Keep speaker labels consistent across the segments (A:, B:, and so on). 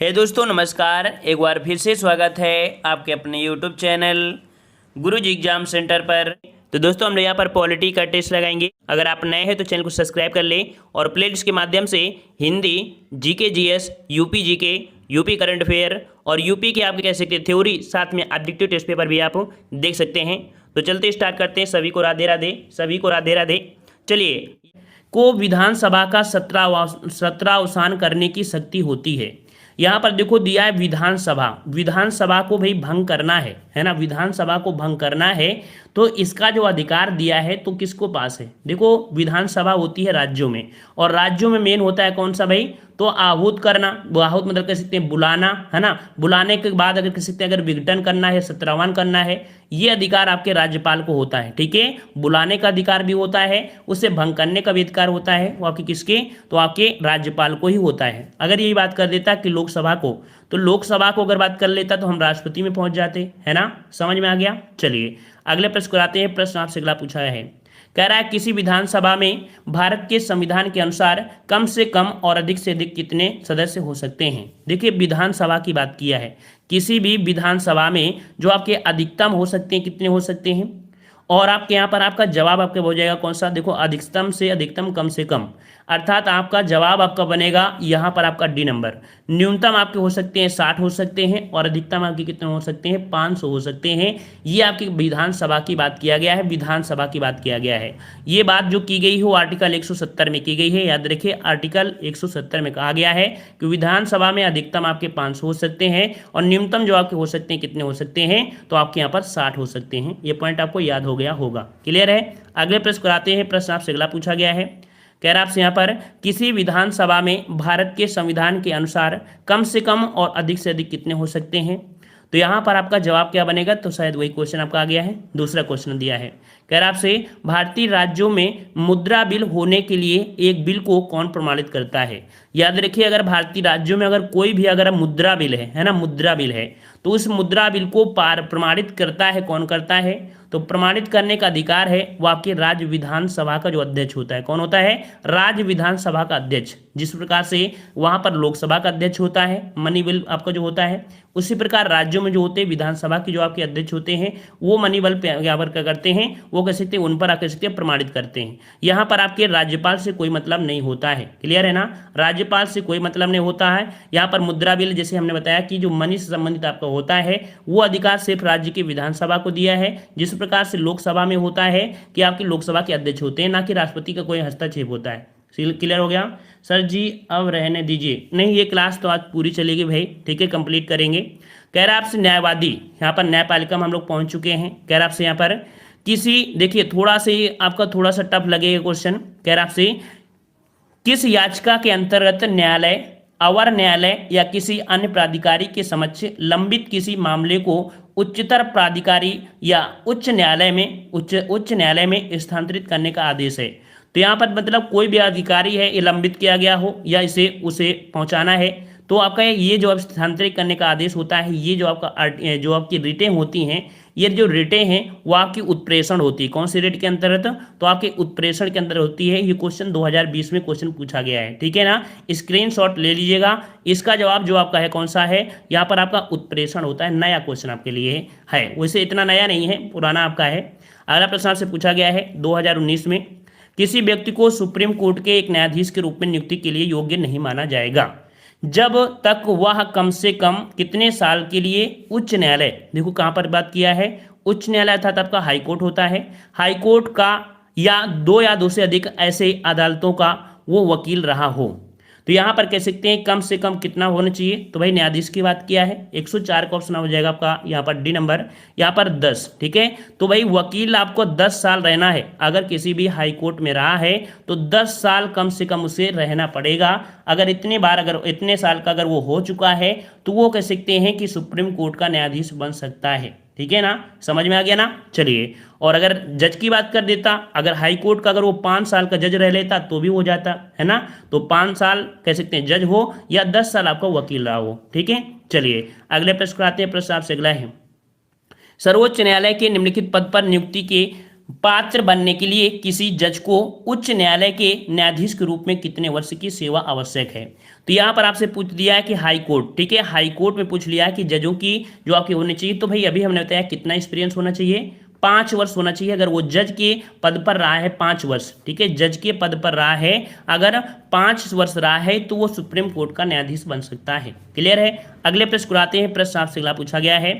A: हे दोस्तों नमस्कार। एक बार फिर से स्वागत है आपके अपने यूट्यूब चैनल गुरुजी एग्जाम सेंटर पर। तो दोस्तों हम यहाँ पर पॉलिटी का टेस्ट लगाएंगे। अगर आप नए हैं तो चैनल को सब्सक्राइब कर लें और प्लेलिस्ट के माध्यम से Hindi, GK, GS, UP GK, UP current affair और यूपी के आपके कह सकते हैं थ्योरी, साथ में ऑब्जेक्टिव टेस्ट पेपर भी आप देख सकते हैं। तो चलते स्टार्ट करते हैं। सभी को राधे राधे, सभी को राधे राधे। चलिए, को विधानसभा का सत्रावसान करने की शक्ति होती है। यहाँ पर देखो दिया है विधानसभा, विधानसभा को भाई भंग करना है ना, विधानसभा को भंग करना है। तो इसका जो अधिकार दिया है तो किसको पास है? देखो विधानसभा होती है राज्यों में, और राज्यों में मेन होता है कौन सा भाई? तो आहूत करना। आहूत मतलब कह सकते हैं बुलाना, है ना। बुलाने के बाद अगर कह सकते हैं अगर विघटन करना है, सत्रावन करना है, ये अधिकार आपके राज्यपाल को होता है। ठीक है, बुलाने का अधिकार भी होता है, उसे भंग करने का भी अधिकार होता है। वो आपके किसके? तो आपके राज्यपाल को ही होता है। अगर यही बात कर देता कि लोकसभा को, तो लोकसभा को अगर बात कर लेता तो हम राष्ट्रपति में पहुंच जाते, है ना। समझ में आ गया। चलिए अगले प्रश्न को आते हैं। प्रश्न आपसे अगला पूछा है, कह रहा है किसी विधानसभा में भारत के संविधान के अनुसार कम से कम और अधिक से अधिक कितने सदस्य हो सकते हैं। देखिए विधानसभा की बात किया है, किसी भी विधानसभा में जो आपके अधिकतम हो सकते हैं कितने हो सकते हैं, और आपके यहाँ पर आपका जवाब आपके हो जाएगा कौन सा? देखो अधिकतम से अधिकतम, कम से कम, अर्थात आपका जवाब आपका बनेगा यहाँ पर आपका डी नंबर। न्यूनतम आपके हो सकते हैं 60 हो सकते हैं, और अधिकतम आपके कितने हो सकते हैं? 500 हो सकते हैं। ये आपकी विधानसभा की बात किया गया है, विधानसभा की बात किया गया है। ये बात जो की गई हो आर्टिकल 170 में की गई है। याद रखिए आर्टिकल 170 में कहा गया है कि विधानसभा में अधिकतम आपके 500 हो सकते हैं, और न्यूनतम जो आपके हो सकते हैं कितने हो सकते हैं? तो आपके यहाँ पर 60 हो सकते हैं। ये पॉइंट आपको याद हो गया होगा। क्लियर है। अगले प्रश्न कराते हैं। प्रश्न आपसे अगला पूछा गया है, कह रहा आपसे यहाँ पर किसी विधानसभा में भारत के संविधान के अनुसार कम से कम और अधिक से अधिक कितने हो सकते हैं। तो यहाँ पर आपका जवाब क्या बनेगा? तो शायद वही क्वेश्चन आपका आ गया है, दूसरा क्वेश्चन दिया है। कह रहा आपसे भारतीय राज्यों में मुद्रा बिल होने के लिए एक बिल को कौन प्रमाणित करता है। याद रखिए अगर भारतीय राज्यों में अगर कोई भी अगर मुद्रा बिल है ना, मुद्रा बिल है, तो उस मुद्रा बिल को प्रमाणित करता है कौन करता है? तो प्रमाणित करने का अधिकार है वो आपके राज्य विधानसभा का जो अध्यक्ष होता है। कौन होता है? राज्य विधानसभा का अध्यक्ष। जिस प्रकार से वहां पर लोकसभा का अध्यक्ष होता है, मनी बिल आपका जो होता है, उसी प्रकार राज्यों में जो होते हैं विधानसभा के जो आपके अध्यक्ष होते हैं वो मनी बल यहाँ पर क्या करते हैं? वो कह सकते हैं उन पर आकर सकते हैं प्रमाणित करते हैं। यहाँ पर आपके राज्यपाल से कोई मतलब नहीं होता है। क्लियर है ना, राज्यपाल से कोई मतलब नहीं होता है। यहाँ पर मुद्रा बिल जैसे हमने बताया कि जो मनी से संबंधित आपका होता है वो अधिकार सिर्फ राज्य की विधानसभा को दिया है। जिस प्रकार से लोकसभा में होता है कि आपकी लोकसभा के अध्यक्ष होते हैं, ना कि राष्ट्रपति का कोई हस्तक्षेप होता है। क्लियर हो गया सर जी? अब रहने दीजिए, नहीं ये क्लास तो आज पूरी चलेगी भाई। ठीक है, कंप्लीट करेंगे। कह रहा आपसे न्यायवादी, यहाँ पर न्यायपालिका में हम लोग पहुंच चुके हैं। कह रहा आपसे यहाँ पर किसी, देखिए थोड़ा से आपका थोड़ा सा टफ लगेगा क्वेश्चन। कह रहा आपसे किस याचिका के अंतर्गत न्यायालय, अवर न्यायालय या किसी अन्य प्राधिकारी के समक्ष लंबित किसी मामले को उच्चतर प्राधिकारी या उच्च न्यायालय में स्थानांतरित करने का आदेश है। तो यहाँ पर मतलब कोई भी अधिकारी है, ये लंबित किया गया हो या इसे उसे पहुंचाना है, तो आपका ये जो अब स्थानांतरित करने का आदेश होता है, ये जो आपका जो आपकी रिटें होती हैं, ये जो रिटें हैं वो आपकी उत्प्रेषण होती है। कौन सी रेट के अंतर्गत? तो आपके उत्प्रेषण के अंदर होती है। ये क्वेश्चन 2020 में क्वेश्चन पूछा गया है। ठीक है ना, स्क्रीनशॉट ले लीजिएगा। इसका जवाब जो आपका है कौन सा है? यहाँ पर आपका उत्प्रेषण होता है। नया क्वेश्चन आपके लिए है, वैसे इतना नया नहीं है, पुराना आपका है। अगला प्रश्न आपसे पूछा गया है 2019 में, किसी व्यक्ति को सुप्रीम कोर्ट के एक न्यायाधीश के रूप में नियुक्ति के लिए योग्य नहीं माना जाएगा जब तक वह कम से कम कितने साल के लिए उच्च न्यायालय, देखो कहां पर बात किया है, उच्च न्यायालय अर्थात आपका हाई कोर्ट होता है, हाई कोर्ट का या दो से अधिक ऐसे अदालतों का वो वकील रहा हो। तो यहाँ पर कह सकते हैं कम से कम कितना होना चाहिए? तो भाई न्यायाधीश की बात किया है, 104 का ऑप्शन हो जाएगा आपका यहाँ पर डी नंबर, यहाँ पर 10। ठीक है, तो भाई वकील आपको 10 साल रहना है। अगर किसी भी हाई कोर्ट में रहा है तो 10 साल कम से कम उसे रहना पड़ेगा। अगर इतने साल का अगर वो हो चुका है तो वो कह सकते हैं कि सुप्रीम कोर्ट का न्यायाधीश बन सकता है। ठीक है ना, समझ में आ गया ना। चलिए, और अगर जज की बात कर देता, अगर हाई कोर्ट का अगर वो 5 साल का जज रह लेता तो भी हो जाता है ना। तो 5 साल कह सकते हैं जज हो या 10 साल आपका वकील रहा हो। ठीक है, चलिए अगले प्रश्न को आते हैं। प्रश्न आपसे अगला है, सर्वोच्च न्यायालय के निम्नलिखित पद पर नियुक्ति के पात्र बनने के लिए किसी जज को उच्च न्यायालय के न्यायाधीश के रूप में कितने वर्ष की सेवा आवश्यक है। तो यहाँ पर आपसे पूछ दिया है कि हाई कोर्ट, ठीक है, हाई कोर्ट में पूछ लिया है कि जजों की जो आपके होनी चाहिए। तो भाई अभी हमने बताया कितना एक्सपीरियंस होना चाहिए, 5 वर्ष होना चाहिए। अगर वो जज के पद पर रहा है 5 वर्ष, ठीक है, जज के पद पर रहा है अगर 5 वर्ष रहा है तो वो सुप्रीम कोर्ट का न्यायाधीश बन सकता है। क्लियर है। अगले प्रश्न को आते हैं। प्रश्न आपसे अगला पूछा गया है,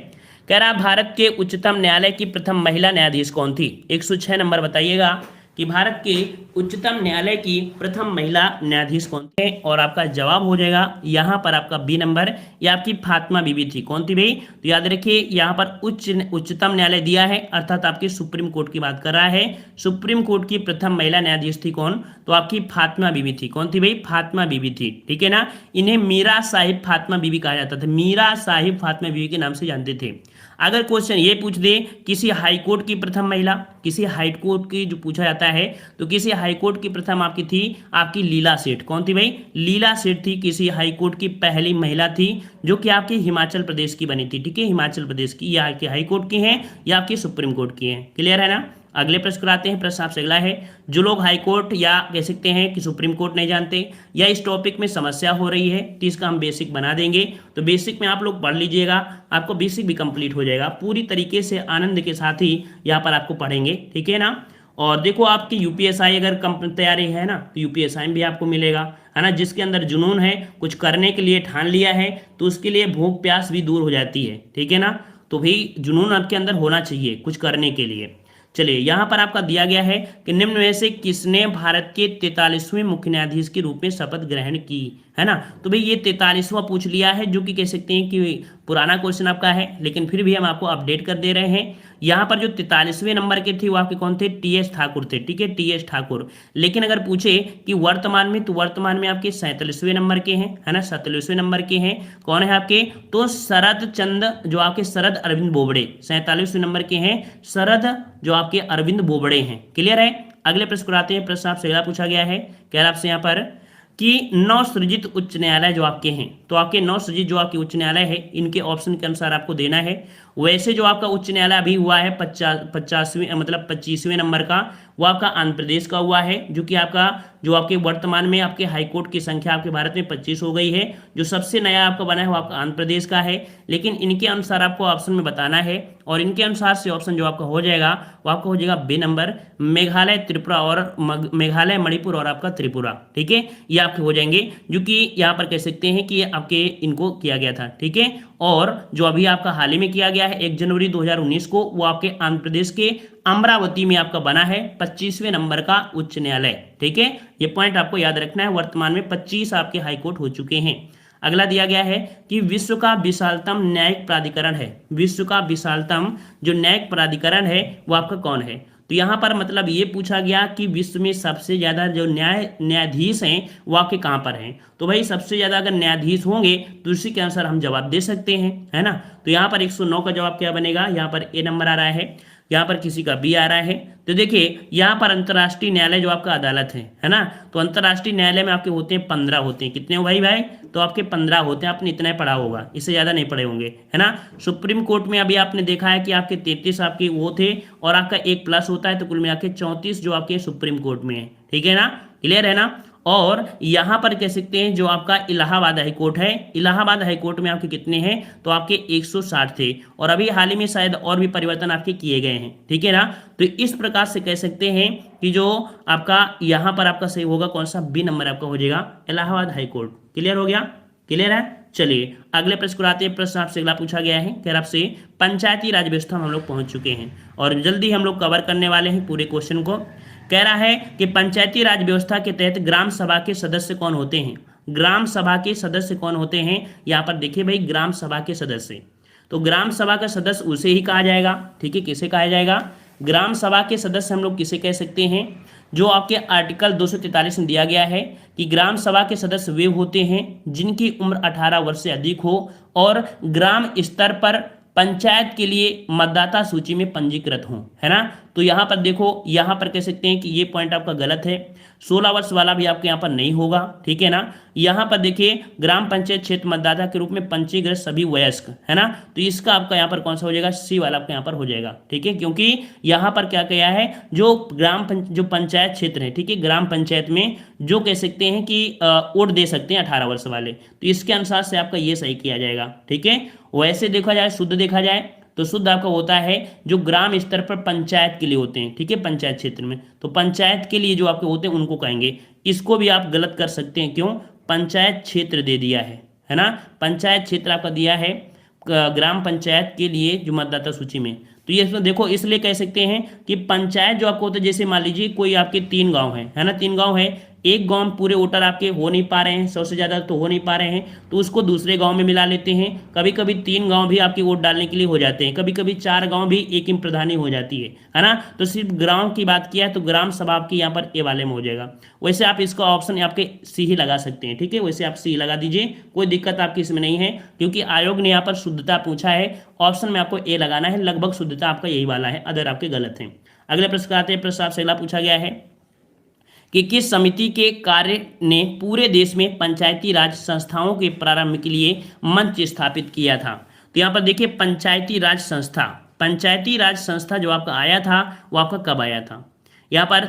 A: कह रहा भारत के उच्चतम न्यायालय की प्रथम महिला न्यायाधीश कौन थी। 106 नंबर बताइएगा कि भारत के उच्चतम न्यायालय की प्रथम महिला न्यायाधीश कौन थे। और आपका जवाब हो जाएगा यहाँ पर आपका बी नंबर, या आपकी फातिमा बीबी थी। कौन थी भाई, तो याद रखिए यहाँ पर उच्चतम न्यायालय दिया है अर्थात आपके सुप्रीम कोर्ट की बात कर रहा है। सुप्रीम कोर्ट की प्रथम महिला न्यायाधीश थी कौन, तो आपकी फातिमा बीबी थी। कौन थी भाई, फातिमा बीबी थी, ठीक है ना। इन्हें मीरा साहिब फातिमा बीबी कहा जाता था, मीरा साहिब फातिमा बीबी के नाम से जानते थे। अगर क्वेश्चन ये पूछ दे किसी हाई कोर्ट की प्रथम महिला, किसी हाई कोर्ट की जो पूछा जाता है तो किसी हाई कोर्ट की प्रथम आपकी थी आपकी लीला सेठ। कौन थी भाई, लीला सेठ थी किसी हाई कोर्ट की पहली महिला थी जो कि आपकी हिमाचल प्रदेश की बनी थी, ठीक है, हिमाचल प्रदेश की, या आपकी हाई कोर्ट की है या आपकी सुप्रीम कोर्ट की है। क्लियर है ना। अगले प्रश्न को आते हैं। प्रश्न आपसे अगला है, जो लोग हाई कोर्ट या कह सकते हैं कि सुप्रीम कोर्ट नहीं जानते या इस टॉपिक में समस्या हो रही है तो इसका हम बेसिक बना देंगे। तो बेसिक में आप लोग पढ़ लीजिएगा, आपको बेसिक भी कंप्लीट हो जाएगा पूरी तरीके से आनंद के साथ ही यहाँ पर आपको पढ़ेंगे, ठीक है ना। और देखो आपकी यूपीएसआई अगर तैयारी है ना तो यूपीएसआई भी आपको मिलेगा, है ना। जिसके अंदर जुनून है, कुछ करने के लिए ठान लिया है तो उसके लिए भूख प्यास भी दूर हो जाती है, ठीक है ना। तो भाई जुनून आपके अंदर होना चाहिए कुछ करने के लिए। चलिए यहाँ पर आपका दिया गया है कि निम्न में से किसने भारत के 43वें मुख्य न्यायाधीश के रूप में शपथ ग्रहण की, है ना। तो भाई ये 43वां पूछ लिया है जो कि कह सकते हैं कि पुराना क्वेश्चन आपका है, लेकिन फिर भी हम आपको अपडेट कर दे रहे हैं। यहाँ पर जो 43वें नंबर के थे वो आपके कौन थे, टीएस ठाकुर थे, ठीक है, टीएस ठाकुर। लेकिन अगर पूछे कि वर्तमान में, तो वर्तमान में आपके 47वें नंबर के हैं, है ना, 47वें नंबर के हैं। कौन है आपके, तो शरद चंद, जो आपके शरद अरविंद बोबड़े 47वें नंबर के हैं, शरद जो आपके अरविंद बोबड़े हैं। क्लियर है। अगले प्रश्न को आते हैं। प्रश्न आपसे अगला पूछा गया है, कह रहा आपसे यहाँ पर कि नवसृजित उच्च न्यायालय जो आपके हैं, तो आपके नवसृजित जो आपके उच्च न्यायालय है इनके ऑप्शन के अनुसार आपको देना है। वैसे जो आपका उच्च न्यायालय अभी हुआ है 25वें नंबर का, वो आपका आंध्र प्रदेश का हुआ है, जो कि आपका जो आपके वर्तमान में आपके हाईकोर्ट की संख्या आपके भारत में 25 हो गई है। जो सबसे नया आपका बना है वो आपका आंध्र प्रदेश का है। लेकिन इनके अनुसार आपको ऑप्शन में बताना है, और इनके अनुसार से ऑप्शन जो आपका हो जाएगा वो आपका हो जाएगा बे नंबर, मेघालय, त्रिपुरा और मेघालय, मणिपुर और आपका त्रिपुरा, ठीक है, ये आपके हो जाएंगे, जो कि यहाँ पर कह सकते हैं कि ये आपके इनको किया गया था, ठीक है। और जो अभी आपका हाल ही में किया गया है 1 जनवरी 2019 को, वो आपके आंध्र प्रदेश के अमरावती में आपका बना है 25वें नंबर का उच्च न्यायालय, ठीक है। ये पॉइंट आपको याद रखना है। वर्तमान में 25 आपके हाईकोर्ट हो चुके हैं। अगला दिया गया है कि विश्व का विशालतम न्यायिक प्राधिकरण है, विश्व का विशालतम जो न्यायिक प्राधिकरण है वो आपका कौन है। तो यहाँ पर मतलब ये पूछा गया कि विश्व में सबसे ज़्यादा जो न्यायाधीश हैं वो आपके कहाँ पर हैं। तो भाई सबसे ज़्यादा अगर न्यायाधीश होंगे तो उसी के अनुसार हम जवाब दे सकते हैं, है ना। तो यहाँ पर 109 का जवाब क्या बनेगा, यहाँ पर ए नंबर आ रहा है, यहाँ पर किसी का बी आ रहा है। तो देखिए यहाँ पर अंतर्राष्ट्रीय न्यायालय जो आपका अदालत है ना, तो अंतर्राष्ट्रीय न्यायालय में आपके होते हैं 15 होते हैं। कितने हो भाई, तो आपके 15 होते हैं। आपने इतना ही पढ़ा होगा, इससे ज़्यादा नहीं पढ़े होंगे, है ना। सुप्रीम कोर्ट में अभी आपने देखा है कि आपके 33 आपके वो थे और आपका एक प्लस होता है, तो कुल मिला के 34 जो आपके सुप्रीम कोर्ट में है, ठीक है ना। क्लियर है ना। और यहाँ पर कह सकते हैं जो आपका इलाहाबाद हाईकोर्ट है, इलाहाबाद हाईकोर्ट में आपके कितने हैं, तो आपके 160 थे, और अभी हाल ही में शायद और भी परिवर्तन आपके किए गए हैं, ठीक है ना। तो इस प्रकार से कह सकते हैं कि जो आपका यहाँ पर आपका सही होगा कौन सा, बी नंबर आपका हो जाएगा इलाहाबाद हाईकोर्ट। क्लियर हो गया, क्लियर है। चलिए अगले प्रश्न को आते हैं। प्रश्न आपसे अगला पूछा गया है, खैर आपसे पंचायती राज व्यवस्था में हम लोग पहुंच चुके हैं और जल्दी हम लोग कवर करने वाले हैं पूरे क्वेश्चन को। कह रहा है कि पंचायती राज व्यवस्था के तहत ग्राम सभा के सदस्य कौन होते हैं, ग्राम सभा के सदस्य कौन होते हैं। यहाँ पर देखिए भाई, ग्राम सभा के सदस्य, तो ग्राम सभा का सदस्य उसे ही कहा जाएगा, ठीक है। किसे कहा जाएगा, ग्राम सभा के सदस्य हम लोग किसे कह सकते हैं, जो आपके आर्टिकल 243 में दिया गया है कि ग्राम सभा के सदस्य वे होते हैं जिनकी उम्र 18 वर्ष से अधिक हो और ग्राम स्तर पर पंचायत के लिए मतदाता सूची में पंजीकृत हों, है ना। तो तो यहाँ पर देखो, यहाँ पर कह सकते हैं कि ये पॉइंट आपका गलत है। 16 वर्ष वाला भी आपके यहाँ पर नहीं होगा, ठीक है ना। यहाँ पर देखिए ग्राम पंचायत क्षेत्र मतदाता के रूप में पंजीकृत सभी वयस्क, है ना, तो इसका आपका यहाँ पर कौन सा हो जाएगा, सी वाला आपका यहाँ पर हो जाएगा, ठीक है। क्योंकि यहाँ पर क्या किया है, जो जो पंचायत क्षेत्र है, ठीक है, ग्राम पंचायत में जो कह सकते हैं कि वोट दे सकते हैं 18 वर्ष वाले, तो इसके अनुसार से आपका ये सही किया जाएगा, ठीक है। वैसे देखा जाए, शुद्ध देखा जाए तो शुद्ध आपका होता है जो ग्राम स्तर पर पंचायत के लिए होते हैं, ठीक है, पंचायत क्षेत्र में, तो पंचायत के लिए जो आपके होते हैं उनको कहेंगे। इसको भी आप गलत कर सकते हैं, क्यों, पंचायत क्षेत्र दे दिया है ना, पंचायत क्षेत्र आपका दिया है ग्राम पंचायत के लिए जो मतदाता सूची में, तो ये इसमें देखो, इसलिए कह सकते हैं कि पंचायत जो आपको होता है, जैसे मान लीजिए कोई आपके 3 गांव है ना, 3 गांव है, एक गांव में पूरे वोटर आपके हो नहीं पा रहे हैं, 100 से ज़्यादा तो हो नहीं पा रहे हैं, तो उसको दूसरे गांव में मिला लेते हैं। कभी कभी 3 गांव भी आपके वोट डालने के लिए हो जाते हैं, कभी कभी 4 गांव भी एक ही प्रधानी हो जाती है ना। तो सिर्फ ग्राम की बात किया है तो ग्राम सभा आपकी यहाँ पर ए वाले में हो जाएगा। वैसे आप इसका ऑप्शन आपके सी ही लगा सकते हैं, ठीक है, वैसे आप सी लगा दीजिए, कोई दिक्कत आपकी इसमें नहीं है, क्योंकि आयोग ने यहाँ पर शुद्धता पूछा है, ऑप्शन में आपको ए लगाना है, लगभग शुद्धता आपका यही वाला है, अदर आपके गलत हैं। अगले प्रश्न आते हैं, प्रश्न आपसे अगला पूछा गया है कि किस समिति के कार्य ने पूरे देश में पंचायती राज संस्थाओं के प्रारंभ के लिए मंच स्थापित किया था। तो यहाँ पर देखिए पंचायती राज संस्था, पंचायती राज संस्था जो आपका आया था वो आपका कब आया था, यहाँ पर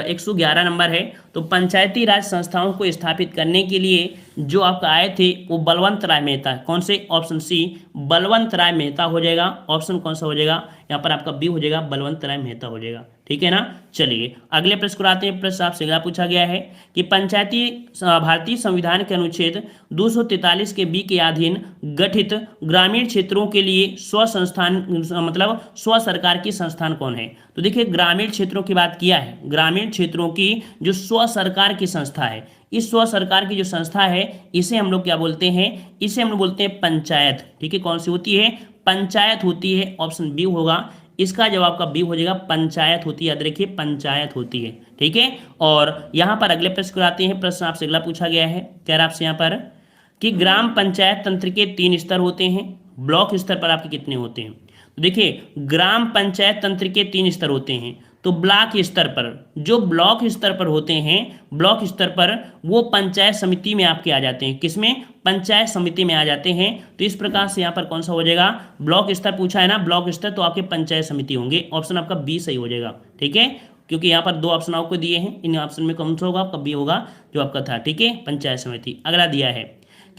A: 111 नंबर है। तो पंचायती राज संस्थाओं को स्थापित करने के लिए जो आपका आए थे वो बलवंत राय मेहता, कौन से, ऑप्शन सी बलवंत राय मेहता हो जाएगा। ऑप्शन कौन सा हो जाएगा, यहाँ पर आपका बी हो जाएगा, बलवंत राय मेहता हो जाएगा, ठीक है ना। चलिए अगले प्रश्न को आते हैं। प्रश्न आपसे अगला पूछा गया है कि पंचायती भारतीय संविधान के अनुच्छेद 243 के बी के अधीन गठित ग्रामीण क्षेत्रों के लिए स्व संस्थान मतलब स्व सरकार की संस्थान कौन है। तो देखिए ग्रामीण क्षेत्रों की बात किया है, ग्रामीण क्षेत्रों की जो स्व सरकार की संस्था है, इस स्व सरकार की जो संस्था है इसे हम लोग क्या बोलते हैं, इसे हम लोग बोलते हैं पंचायत, ठीक है। कौन सी होती है, पंचायत होती है, ऑप्शन बी होगा, इसका जवाब का बी हो जाएगा, पंचायत होती है, याद रखिए पंचायत होती है, ठीक है। और यहाँ पर अगले प्रश्न को आते हैं। प्रश्न आपसे अगला पूछा गया है, कह रहा आपसे यहाँ पर कि ग्राम पंचायत तंत्र के 3 स्तर होते हैं, ब्लॉक स्तर पर आपके कितने होते हैं। तो देखिए ग्राम पंचायत तंत्र के 3 स्तर होते हैं, तो ब्लॉक स्तर पर, जो ब्लॉक स्तर पर होते हैं, ब्लॉक स्तर पर वो पंचायत समिति में आपके आ जाते हैं, किसमें, पंचायत समिति में आ जाते हैं। तो इस प्रकार से यहाँ पर कौन सा हो जाएगा, ब्लॉक स्तर पूछा है ना, ब्लॉक स्तर तो आपके पंचायत समिति होंगे, ऑप्शन आपका बी सही हो जाएगा, ठीक है। क्योंकि यहाँ पर 2 ऑप्शन आपको दिए हैं, इन ऑप्शन में कौन सा होगा, आपका बी होगा जो आपका था, ठीक है, पंचायत समिति। अगला दिया है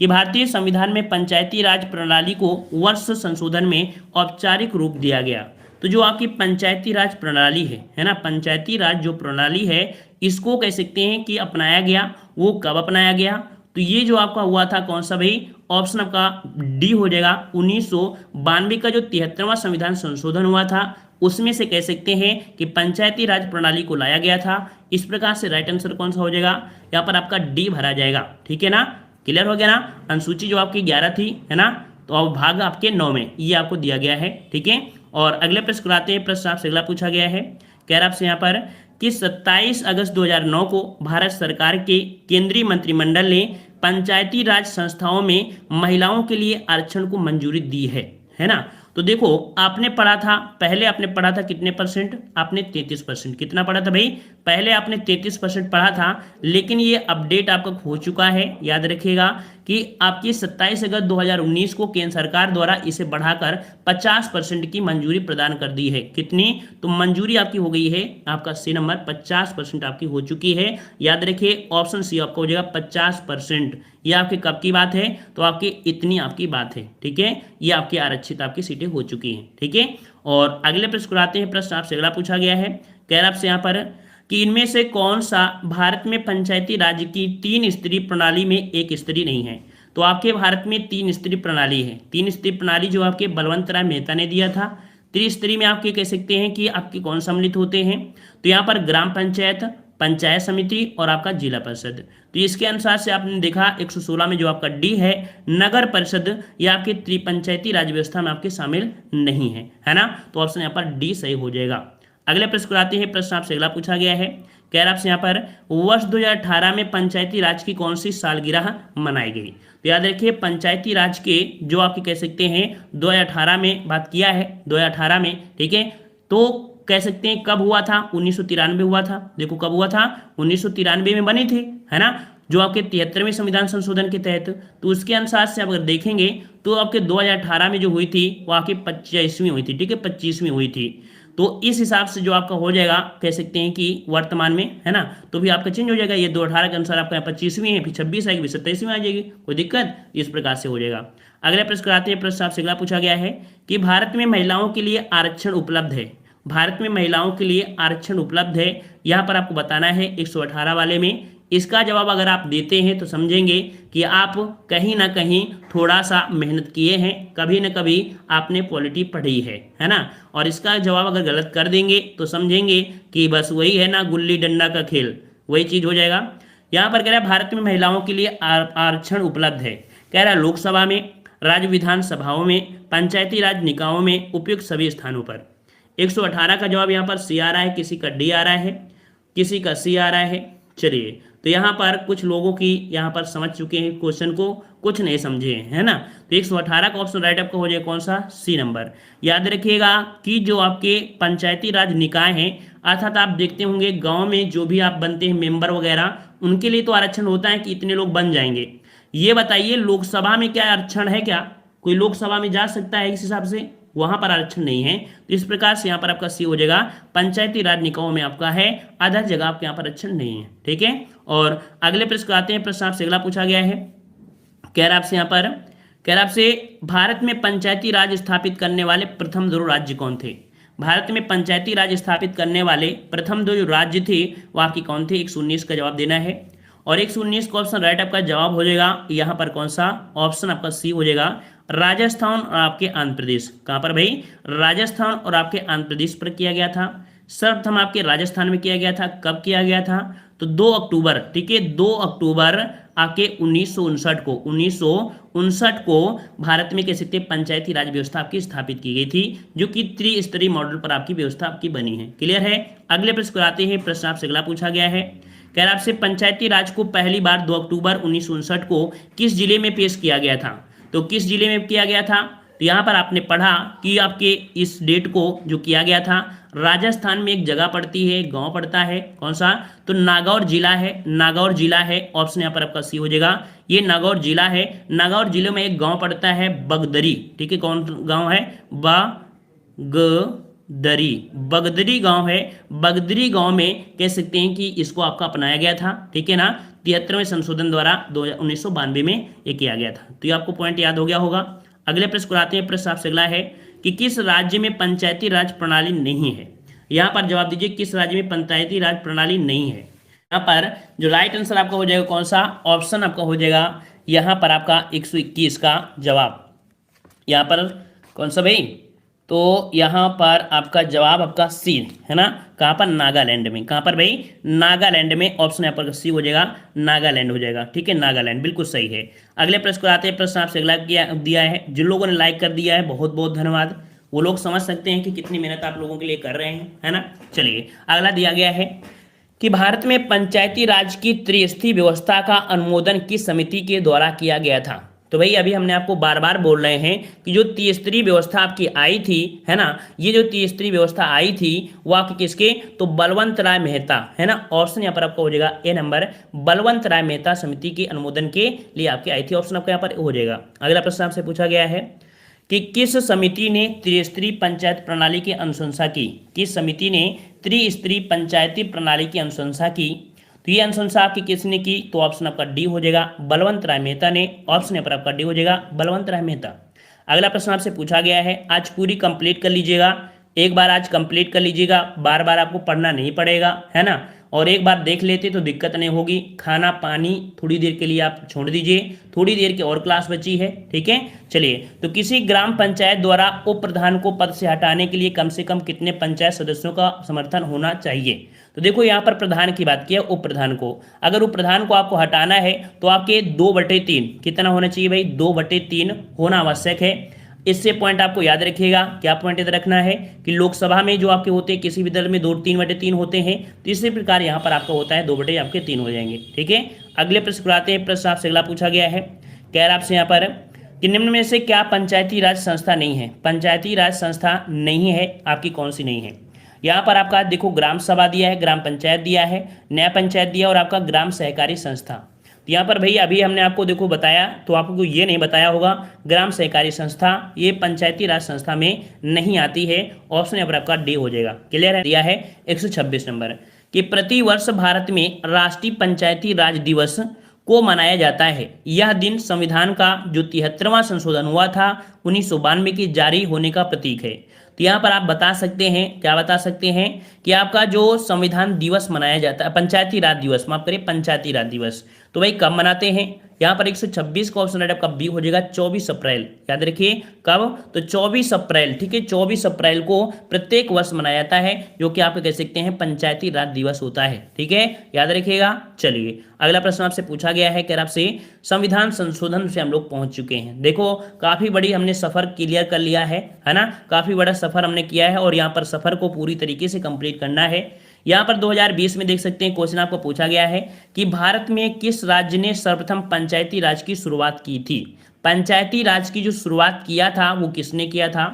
A: कि भारतीय संविधान में पंचायती राज प्रणाली को वर्ष संशोधन में औपचारिक रूप दिया गया। तो जो आपकी पंचायती राज प्रणाली है ना, पंचायती राज जो प्रणाली है इसको कह सकते हैं कि अपनाया गया, वो कब अपनाया गया। तो ये जो आपका हुआ था कौन सा भाई, ऑप्शन आपका डी हो जाएगा, 1992 का जो 73वां संविधान संशोधन हुआ था उसमें से कह सकते हैं कि पंचायती राज प्रणाली को लाया गया था। इस प्रकार से राइट आंसर कौन सा हो जाएगा, यहाँ पर आपका डी भरा जाएगा, ठीक है ना। क्लियर हो गया ना, अनुसूची जो आपकी 11 थी, है ना, तो अब भाग आपके 9 में ये आपको दिया गया है, ठीक है। और अगले प्रश्न को आते हैं। प्रश्न आपसे अगला पूछा गया है, कह रहा आपसे यहाँ पर कि 27 अगस्त 2009 को भारत सरकार के केंद्रीय मंत्रिमंडल ने पंचायती राज संस्थाओं में महिलाओं के लिए आरक्षण को मंजूरी दी है ना। तो देखो आपने पढ़ा था, पहले आपने पढ़ा था कितने परसेंट, आपने 33%, कितना पढ़ा था भाई, पहले आपने 33% पढ़ा था, लेकिन ये अपडेट आपका हो चुका है। याद रखिएगा कि आपकी 27 अगस्त 2019 को केंद्र सरकार द्वारा इसे बढ़ाकर 50% की मंजूरी प्रदान कर दी है। कितनी, तो मंजूरी आपकी हो गई है, आपका सी नंबर 50% आपकी हो चुकी है। याद रखिए ऑप्शन सी आपका हो जाएगा 50%। ये आपके कब की बात है, तो आपकी इतनी आपकी बात है, ठीक है, ये आपकी आरक्षित आपकी सीटें हो चुकी हैं, ठीक है। और अगले प्रश्न को आते हैं। प्रश्न आपसे अगला पूछा गया है, कह रहा आपसे यहाँ पर कि इनमें से कौन सा भारत में पंचायती राज की 3 स्तरीय प्रणाली में एक स्तरीय नहीं है। तो आपके भारत में 3 स्तरीय प्रणाली है, 3 स्तरीय प्रणाली जो आपके बलवंत राय मेहता ने दिया था। त्रिस्तरीय में आपके कह सकते हैं कि आपके कौन सम्मिलित होते हैं, तो यहाँ पर ग्राम पंचायत, पंचायत समिति और आपका जिला परिषद। तो इसके अनुसार से आपने देखा 116 में जो आपका डी है नगर परिषद, ये आपके त्रिपंचायती राज व्यवस्था में आपके शामिल नहीं है ना। तो ऑप्शन यहाँ पर डी सही हो जाएगा। अगले प्रश्न को आते हैं। प्रश्न आपसे अगला पूछा गया है, कह रहा आपसे यहाँ पर वर्ष 2018 में पंचायती राज की कौन सी सालगिरह मनाई गई। तो याद रखिए पंचायती राज के जो आपके कह सकते हैं 2018 में बात किया है, 2018 में, ठीक है। तो कह सकते हैं कब हुआ था, 1993 हुआ था। देखो कब हुआ था, 1993 में बनी थी, है ना, जो आपके 73वें संविधान संशोधन के तहत। तो उसके अनुसार से अगर देखेंगे तो आपके 2018 में जो हुई थी वो आपकी 25वीं हुई थी, ठीक है, 25वीं हुई थी। तो इस हिसाब से जो आपका हो जाएगा, कह सकते हैं कि वर्तमान में, है ना, तो भी आपका चेंज हो जाएगा। ये 2018 के अनुसार आपका 25वीं है, फिर 26 आएगी, फिर 27वीं आ जाएगी, कोई दिक्कत, इस प्रकार से हो जाएगा। अगले प्रश्न आते हैं। प्रश्न आपसे अगला पूछा गया है कि भारत में महिलाओं के लिए आरक्षण उपलब्ध है। भारत में महिलाओं के लिए आरक्षण उपलब्ध है, यहाँ पर आपको बताना है 118 वाले में। इसका जवाब अगर आप देते हैं तो समझेंगे कि आप कहीं ना कहीं थोड़ा सा मेहनत किए हैं, कभी ना कभी आपने पॉलिटी पढ़ी है ना। और इसका जवाब अगर गलत कर देंगे तो समझेंगे कि बस वही है ना, गुल्ली डंडा का खेल, वही चीज़ हो जाएगा। यहाँ पर कह रहा है भारत में महिलाओं के लिए आरक्षण उपलब्ध है। कह रहा है लोकसभा में, राज्य विधानसभाओं में, पंचायती राज निकायों में, उपयुक्त सभी स्थानों पर। 118 का जवाब यहाँ पर सी आ रहा है, किसी का डी आ रहा है, किसी का सी आ रहा है। चलिए, तो यहाँ पर कुछ लोगों की यहाँ पर समझ चुके हैं क्वेश्चन को, कुछ नहीं समझे, है ना। तो 118 का ऑप्शन राइट आपका हो जाएगा कौन सा, सी नंबर। याद रखिएगा कि जो आपके पंचायती राज निकाय हैं, अर्थात आप देखते होंगे गांव में जो भी आप बनते हैं मेंबर वगैरह, उनके लिए तो आरक्षण होता है कि इतने लोग बन जाएंगे। ये बताइए लोकसभा में क्या आरक्षण है, क्या कोई लोकसभा में जा सकता है इस हिसाब से, वहां पर आरक्षण नहीं है। तो इस प्रकार से यहाँ पर आपका सी हो जाएगा, पंचायती राज निकायों में आपका है, अदर जगह आपके यहाँ पर आरक्षण नहीं है, ठीक है। और अगले प्रश्न आते हैं। प्रश्न आपसे अगला पूछा गया है, कह रहा आपसे यहाँ पर, कह रहा आपसे भारत में पंचायती राज स्थापित करने वाले प्रथम दो राज्य कौन थे। भारत में पंचायती राज स्थापित करने वाले प्रथम दो जो राज्य थे वो आपकी कौन थे, 119 का जवाब देना है। और 119 का ऑप्शन राइट आपका जवाब हो जाएगा यहाँ पर कौन सा, ऑप्शन आपका सी हो जाएगा, राजस्थान और आपके आंध्र प्रदेश। कहाँ पर भाई, राजस्थान और आपके आंध्र प्रदेश पर किया गया था। सर्वप्रथम आपके राजस्थान में किया गया था, कब किया गया था, तो 2 अक्टूबर, ठीक है, 2 अक्टूबर आपके 1959 को भारत में कह सकते पंचायती राज व्यवस्था आपकी स्थापित की गई थी, जो कि त्रिस्तरीय मॉडल पर आपकी व्यवस्था आपकी बनी है। क्लियर है। अगले प्रश्न को आते हैं। प्रश्न आपसे अगला पूछा गया है, कह रहा आपसे पंचायती राज को पहली बार 2 अक्टूबर 1959 को किस जिले में पेश किया गया था। तो किस जिले में किया गया था, तो यहाँ पर आपने पढ़ा कि आपके इस डेट को जो किया गया था, राजस्थान में एक जगह पड़ती है, गांव पड़ता है, कौन सा, तो नागौर जिला है, नागौर जिला है, ऑप्शन यहाँ पर आपका सी हो जाएगा, ये नागौर जिला है। नागौर जिले में एक गांव पड़ता है बगदरी, ठीक है, कौन गांव है, बगदरी, बगदरी गांव है। बगदरी गांव में कह सकते हैं कि इसको आपका अपनाया गया था, ठीक है ना, 73वें संशोधन द्वारा 1992 में ये किया गया था। तो ये आपको पॉइंट याद हो गया होगा। अगले प्रश्न को आते हैं। प्रश्न आपसे अगला है कि किस राज्य में पंचायती राज प्रणाली नहीं है। यहाँ पर जवाब दीजिए, किस राज्य में पंचायती राज प्रणाली नहीं है। यहाँ पर जो राइट आंसर आपका हो जाएगा कौन सा, ऑप्शन आपका हो जाएगा यहाँ पर आपका 121 का जवाब। यहाँ पर कौन सा भाई, तो यहाँ पर आपका जवाब आपका सी है ना, कहाँ पर, नागालैंड में। कहाँ पर भाई, नागालैंड में, ऑप्शन यहाँ पर सी हो जाएगा, नागालैंड हो जाएगा, ठीक है, नागालैंड, बिल्कुल सही है। अगले प्रश्न को आते हैं। प्रश्न आपसे अगला दिया है, जिन लोगों ने लाइक कर दिया है बहुत बहुत धन्यवाद, वो लोग समझ सकते हैं कि कितनी मेहनत आप लोगों के लिए कर रहे हैं, है ना। चलिए, अगला दिया गया है कि भारत में पंचायती राज की त्रिस्तरीय व्यवस्था का अनुमोदन किस समिति के द्वारा किया गया था। तो भाई अभी हमने आपको बार बार बोल रहे हैं कि जो त्रिस्तरीय व्यवस्था आपकी आई थी, है ना, ये जो त्रिस्तरीय व्यवस्था आई थी वो आपके किसके, तो बलवंत राय मेहता, है ना, ऑप्शन यहाँ पर आपका हो जाएगा ए नंबर, बलवंत राय मेहता समिति के अनुमोदन के लिए आपकी आई थी, ऑप्शन आपका यहाँ पर हो जाएगा। अगला प्रश्न आपसे पूछा गया है कि किस समिति ने त्रिस्तरीय पंचायत प्रणाली की अनुशंसा की। किस समिति ने त्रिस्तरीय पंचायती प्रणाली की अनुशंसा की, तो ये अनुशंसा आपकी किसने की, तो ऑप्शन आपका डी हो जाएगा, बलवंत राय मेहता ने, ऑप्शन यहाँ पर आपका डी हो जाएगा, बलवंत राय मेहता। अगला प्रश्न आपसे पूछा गया है, आज पूरी कंप्लीट कर लीजिएगा, एक बार आज कंप्लीट कर लीजिएगा, बार बार आपको पढ़ना नहीं पड़ेगा, है ना, और एक बार देख लेते तो दिक्कत नहीं होगी। खाना पानी थोड़ी देर के लिए आप छोड़ दीजिए, थोड़ी देर की और क्लास बची है, ठीक है। चलिए, तो किसी ग्राम पंचायत द्वारा उप प्रधान को पद से हटाने के लिए कम से कम कितने पंचायत सदस्यों का समर्थन होना चाहिए। तो देखो यहाँ पर प्रधान की बात की है, उप प्रधान को, अगर उप प्रधान को आपको हटाना है तो आपके 2/3 कितना होना चाहिए भाई, 2/3 होना आवश्यक है। इससे पॉइंट आपको याद रखिएगा, क्या पॉइंट याद रखना है कि लोकसभा में जो आपके होते हैं किसी भी दल में 2/3 होते हैं, तो इसी प्रकार यहाँ पर आपका होता है 2/3 हो जाएंगे, ठीक है। अगले प्रश्न पर आते हैं। प्रश्न आपसे अगला पूछा गया है, कह रहा आपसे यहाँ पर कि निम्न में से क्या पंचायती राज संस्था नहीं है। पंचायती राज संस्था नहीं है, आपकी कौन सी नहीं है। यहाँ पर आपका देखो ग्राम सभा दिया है, ग्राम पंचायत दिया है, न्याय पंचायत दिया और आपका ग्राम सहकारी संस्था। तो यहाँ पर भाई अभी हमने आपको देखो बताया, तो आपको ये नहीं बताया होगा ग्राम सहकारी संस्था ये पंचायती राज संस्था में नहीं आती है। ऑप्शन यहाँ पर आपका डी हो जाएगा। क्लियर है? दिया है 126 नंबर कि प्रति वर्ष भारत में राष्ट्रीय पंचायती राज दिवस को मनाया जाता है। यह दिन संविधान का जो 73वां संशोधन हुआ था 1992 के जारी होने का प्रतीक है। तो यहाँ पर आप बता सकते हैं, क्या बता सकते हैं कि आपका जो संविधान दिवस मनाया जाता है, पंचायती राज दिवस, माफ करिए पंचायती राज दिवस, तो भाई कब मनाते हैं? यहाँ पर 126 का ऑप्शन आपका बी हो जाएगा 24 अप्रैल। याद रखिए कब? तो 24 अप्रैल। ठीक है, 24 अप्रैल को प्रत्येक वर्ष मनाया जाता है, जो कि आप कह सकते हैं पंचायती राज दिवस होता है। ठीक है, याद रखिएगा। चलिए अगला प्रश्न आपसे पूछा गया है कि आपसे संविधान संशोधन से हम लोग पहुंच चुके हैं। देखो काफी बड़ी हमने सफर क्लियर कर लिया है ना, काफी बड़ा सफर हमने किया है और यहाँ पर सफर को पूरी तरीके से कंप्लीट करना है। यहाँ पर 2020 में देख सकते हैं क्वेश्चन आपको पूछा गया है कि भारत में किस राज्य ने सर्वप्रथम पंचायती राज की शुरुआत की थी? पंचायती राज की जो शुरुआत किया था वो किसने किया था?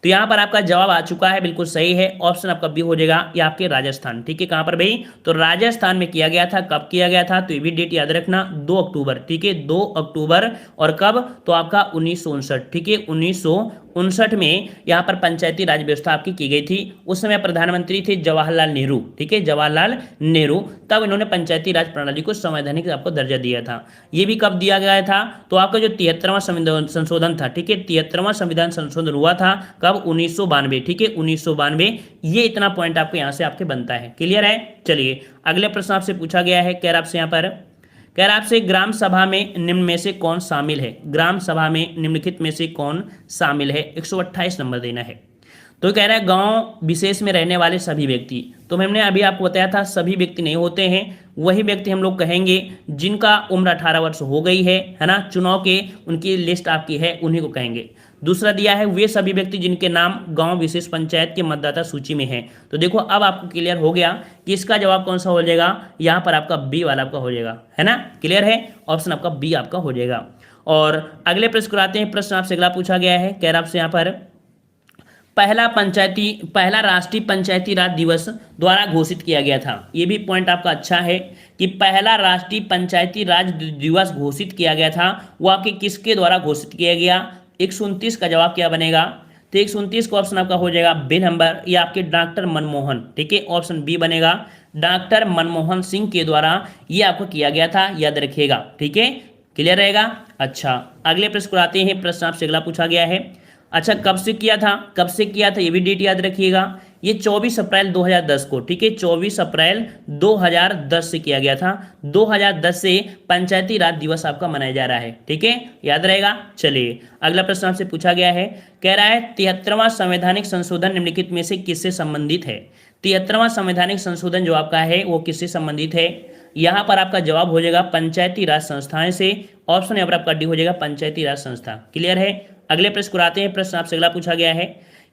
A: तो यहाँ पर आपका जवाब आ चुका है, बिल्कुल सही है। ऑप्शन आपका बी हो जाएगा, ये आपके राजस्थान। ठीक है, कहाँ पर भाई? तो राजस्थान में किया गया था। कब किया गया था? तो ये भी डेट याद रखना, 2 अक्टूबर। ठीक है, 2 अक्टूबर। और कब? तो आपका 1959। ठीक है, 1959 में यहाँ पर पंचायती राज व्यवस्था आपकी की गई थी। उस समय प्रधानमंत्री थे जवाहरलाल नेहरू। ठीक है, जवाहरलाल नेहरू। तब इन्होंने पंचायती राज प्रणाली को संवैधानिक आपको दर्जा दिया था। ये भी कब दिया गया था? तो आपका जो 73वां संविधान संशोधन था, ठीक है, 73वां संविधान संशोधन हुआ था कब? 1992। ठीक है, 1992। ये इतना पॉइंट आपको यहाँ से आपके बनता है। क्लियर है? चलिए अगले प्रश्न आपसे पूछा गया है, कह रहा आपसे यहाँ पर, कह रहा आपसे ग्राम सभा में निम्न में से कौन शामिल है? ग्राम सभा में निम्नलिखित में से कौन शामिल है? 128 नंबर देना है। तो कह रहा है गांव विशेष में रहने वाले सभी व्यक्ति। तो हमने अभी आपको बताया था सभी व्यक्ति नहीं होते हैं, वही व्यक्ति हम लोग कहेंगे जिनका उम्र 18 वर्ष हो गई है ना, चुनाव के उनकी लिस्ट आपकी है, उन्हीं को कहेंगे। दूसरा दिया है वे सभी व्यक्ति जिनके नाम गांव विशेष पंचायत के मतदाता सूची में है। तो देखो अब आपको क्लियर हो गया कि इसका जवाब कौन सा हो जाएगा। यहाँ पर आपका बी वाला आपका हो जाएगा, है ना। क्लियर है? ऑप्शन आपका बी आपका हो जाएगा। और अगले प्रश्न को आते हैं। प्रश्न आपसे अगला पूछा गया है, कह रहा आपसे यहाँ पर पहला राष्ट्रीय पंचायती राज दिवस द्वारा घोषित किया गया था। ये भी पॉइंट आपका अच्छा है कि पहला राष्ट्रीय पंचायती राज दिवस घोषित किया गया था, वो आपके किसके द्वारा घोषित किया गया? 129 का जवाब क्या बनेगा? तो 129 का ऑप्शन आपका हो जाएगा बी नंबर, ये आपके डॉक्टर मनमोहन। ठीक है, ऑप्शन बी बनेगा, डॉक्टर मनमोहन सिंह के द्वारा ये आपको किया गया था, याद रखिएगा। ठीक है, क्लियर रहेगा। अच्छा अगले प्रश्न को आते हैं। प्रश्न आपसे अगला पूछा गया है, अच्छा कब से किया था? कब से किया था ये भी डेट याद रखिएगा। ये 24 अप्रैल 2010 को, ठीक है, 24 अप्रैल 2010 से किया गया था। 2010 से पंचायती राज दिवस आपका मनाया जा रहा है। ठीक है, याद रहेगा। चलिए अगला प्रश्न आपसे पूछा गया है, कह रहा है 73वां संवैधानिक संशोधन निम्नलिखित में से किससे संबंधित है? 73वां संवैधानिक संशोधन जो आपका है वो किससे संबंधित है? यहाँ पर आपका जवाब हो जाएगा पंचायती राज संस्थाएं से। ऑप्शन यहाँ पर आपका डी हो जाएगा, पंचायती राज संस्था। क्लियर है? अगले प्रश्न को आते हैं। प्रश्न आपसे अगला पूछा गया है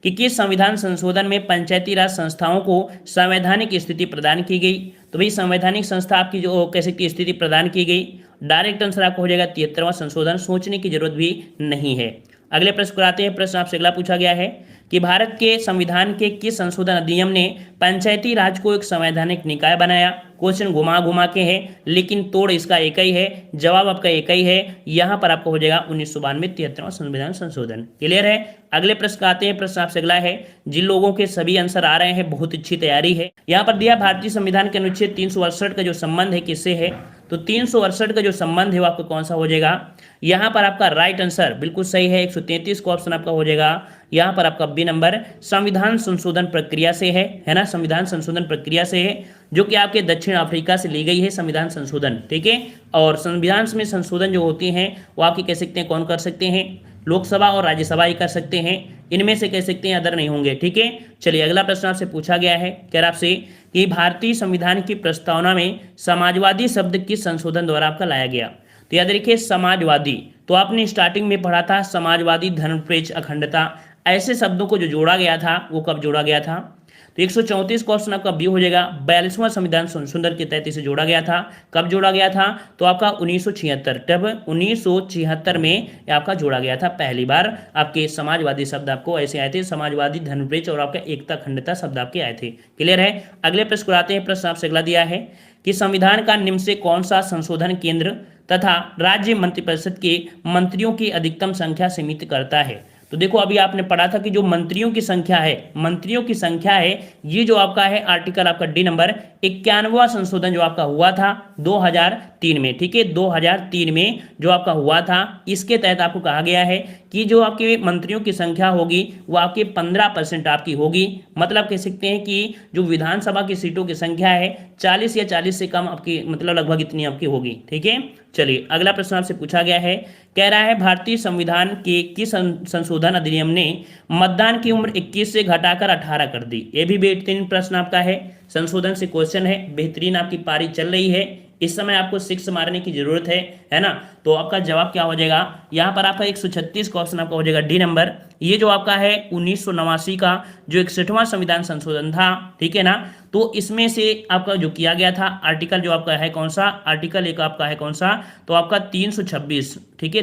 A: कि किस संविधान संशोधन में पंचायती राज संस्थाओं को संवैधानिक स्थिति प्रदान की गई? तो भाई संवैधानिक संस्था आपकी जो कह सकती है स्थिति प्रदान की गई। डायरेक्ट आंसर आपको हो जाएगा 73वां संशोधन, सोचने की जरूरत भी नहीं है। अगले प्रश्न को आते हैं। प्रश्न आपसे अगला पूछा गया है कि भारत के संविधान के किस संशोधन अधिनियम ने पंचायती राज को एक संवैधानिक निकाय बनाया? क्वेश्चन घुमा घुमा के है, लेकिन तोड़ इसका एक ही है, जवाब आपका एक ही है। यहाँ पर आपको हो जाएगा 1992 73वां संविधान संशोधन। क्लियर है? अगले प्रश्न आते हैं। प्रश्न आपसे अगला है, जिन लोगों के सभी आंसर आ रहे हैं बहुत अच्छी तैयारी है। यहाँ पर दिया भारतीय संविधान के अनुच्छेद 368 का जो संबंध है किससे है? तो 368 का जो संबंध है वो आपका कौन सा हो जाएगा? यहाँ पर आपका राइट आंसर बिल्कुल सही है, 133 का ऑप्शन आपका हो जाएगा। यहाँ पर आपका बी नंबर संविधान संशोधन प्रक्रिया से है ना, संविधान संशोधन प्रक्रिया से है, जो कि आपके दक्षिण अफ्रीका से ली गई है संविधान संशोधन। ठीक है, और संविधान में संशोधन जो होती हैं वो आपके कह सकते हैं कौन कर सकते हैं? लोकसभा और राज्यसभा ही कर सकते हैं, इनमें से कह सकते हैं अदर नहीं होंगे। ठीक है, चलिए अगला प्रश्न आपसे पूछा गया है, कह रहा आपसे कि भारतीय संविधान की प्रस्तावना में समाजवादी शब्द किस संशोधन द्वारा आपका लाया गया? तो याद रखिए समाजवादी, तो आपने स्टार्टिंग में पढ़ा था समाजवादी, धर्मनिरपेक्ष, अखंडता, ऐसे शब्दों को जो जोड़ा गया था वो कब जोड़ा गया था? तो 134 का ऑप्शन आपका बी हो जाएगा। 42वां संविधान संशोधन के तहत इसे जोड़ा गया था। कब जोड़ा गया था? तो आपका 1976, तब 1976 में ये आपका जोड़ा गया था पहली बार। आपके समाजवादी शब्द आपको ऐसे आए थे, समाजवादी, धर्मनिरपेक्ष और आपका एकता अखंडता शब्द आपके आए थे। क्लियर है? अगले प्रश्न को आते हैं। प्रश्न आपसे अगला दिया है कि संविधान का निम्न से कौन सा संशोधन केंद्र तथा राज्य मंत्रिपरिषद के मंत्रियों की अधिकतम संख्या सीमित करता है? तो देखो अभी आपने पढ़ा था कि जो मंत्रियों की संख्या है, मंत्रियों की संख्या है, ये जो आपका है आर्टिकल आपका डी नंबर 91वां संशोधन जो आपका हुआ था 2003 में। ठीक है, 2003 में जो आपका हुआ था, इसके तहत आपको कहा गया है कि जो आपके मंत्रियों की संख्या होगी वो आपके 15% आपकी होगी। मतलब कह सकते हैं कि जो विधानसभा की सीटों की संख्या है 40 या 40 से कम आपकी, मतलब लगभग इतनी आपकी होगी। ठीक है, चलिए अगला प्रश्न आपसे पूछा गया है, कह रहा है भारतीय संविधान के किस संशोधन अधिनियम ने मतदान की उम्र 21 से घटाकर 18 कर दी? ये भी बेहतरीन प्रश्न आपका है, संशोधन से क्वेश्चन है, बेहतरीन आपकी पारी चल रही है, इस समय आपको 6 मारने की जरूरत है ना? तो आपका जवाब क्या हो जाएगा? यहाँ पर आपका 136 का ऑप्शन आपका हो जाएगा डी नंबर। ये जो आपका है 1989 का जो 61वां संविधान संशोधन था, ठीक है ना, तो इसमें से आपका जो किया गया था आर्टिकल जो आपका है कौन सा? आर्टिकल एक आपका है कौन सा? तो आपका 326। ठीक है,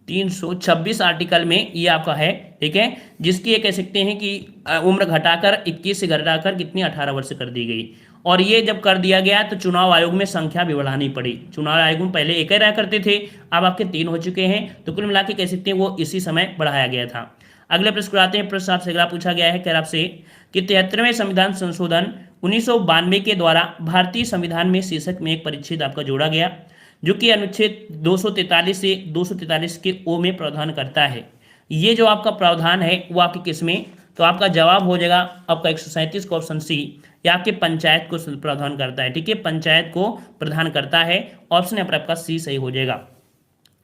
A: 326 आर्टिकल में ये आपका है। ठीक है, जिसकी ये कह सकते हैं कि उम्र घटाकर 21 से घटाकर कितनी 18 वर्ष कर दी गई। और ये जब कर दिया गया तो चुनाव आयोग में संख्या भी बढ़ानी पड़ी। चुनाव आयोग में पहले एक ही रहा करते थे, अब आपके 3 हो चुके हैं, तो कुल मिला के कह सकते हैं वो इसी समय बढ़ाया गया था। अगले प्रश्न को आते हैं। प्रश्न आपसे अगला पूछा गया है, कह आपसे कि 73वें संविधान संशोधन 1992 के द्वारा भारतीय संविधान में शीर्षक में एक परिच्छेद आपका जोड़ा गया जो कि अनुच्छेद 243 से 243 के ओ में प्रावधान करता है। ये जो आपका प्रावधान है वो आपके किस में? तो आपका जवाब हो जाएगा आपका 137 का ऑप्शन सी, या आपके पंचायत को प्रावधान करता है। ठीक है, पंचायत को प्रदान करता है। ऑप्शन यहाँ पर आपका सी सही हो जाएगा।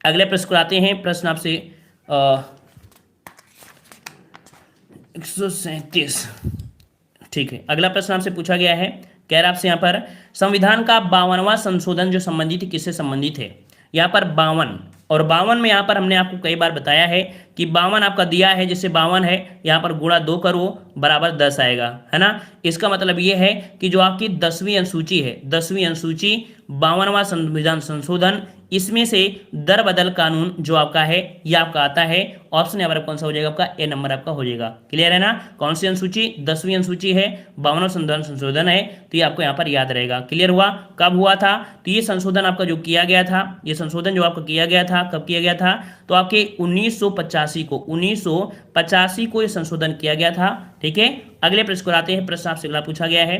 A: अगले प्रश्न को आते हैं। प्रश्न आपसे 137, ठीक है, अगला प्रश्न आपसे पूछा गया है, कह रहा आपसे यहाँ पर संविधान का 52वां संशोधन जो संबंधित है किससे संबंधित है? यहाँ पर 52 और 52 में यहाँ पर हमने आपको कई बार बताया है कि 52 आपका दिया है, जैसे 52 है यहाँ पर गुणा 2 करो बराबर 10 आएगा, है ना। इसका मतलब ये है कि जो आपकी 10वीं अनुसूची है, 10वीं अनुसूची 52वां संविधान संशोधन, इसमें से दर बदल कानून जो आपका है ये आपका आता है। ऑप्शन यहाँ पर कौन सा हो जाएगा? आपका ए नंबर आपका हो जाएगा। क्लियर है ना? कौन सी अनुसूची? 10वीं अनुसूची है, 52वां संविधान संशोधन है, तो ये आपको यहाँ पर याद रहेगा। क्लियर हुआ? कब हुआ था? तो ये संशोधन आपका जो किया गया था, ये संशोधन जो आपका किया गया था, कब किया गया था? तो आपके 1985 को ये संशोधन किया गया था। ठीक है, अगले प्रश्न को आते हैं। प्रश्न आपसे अगला पूछा गया है,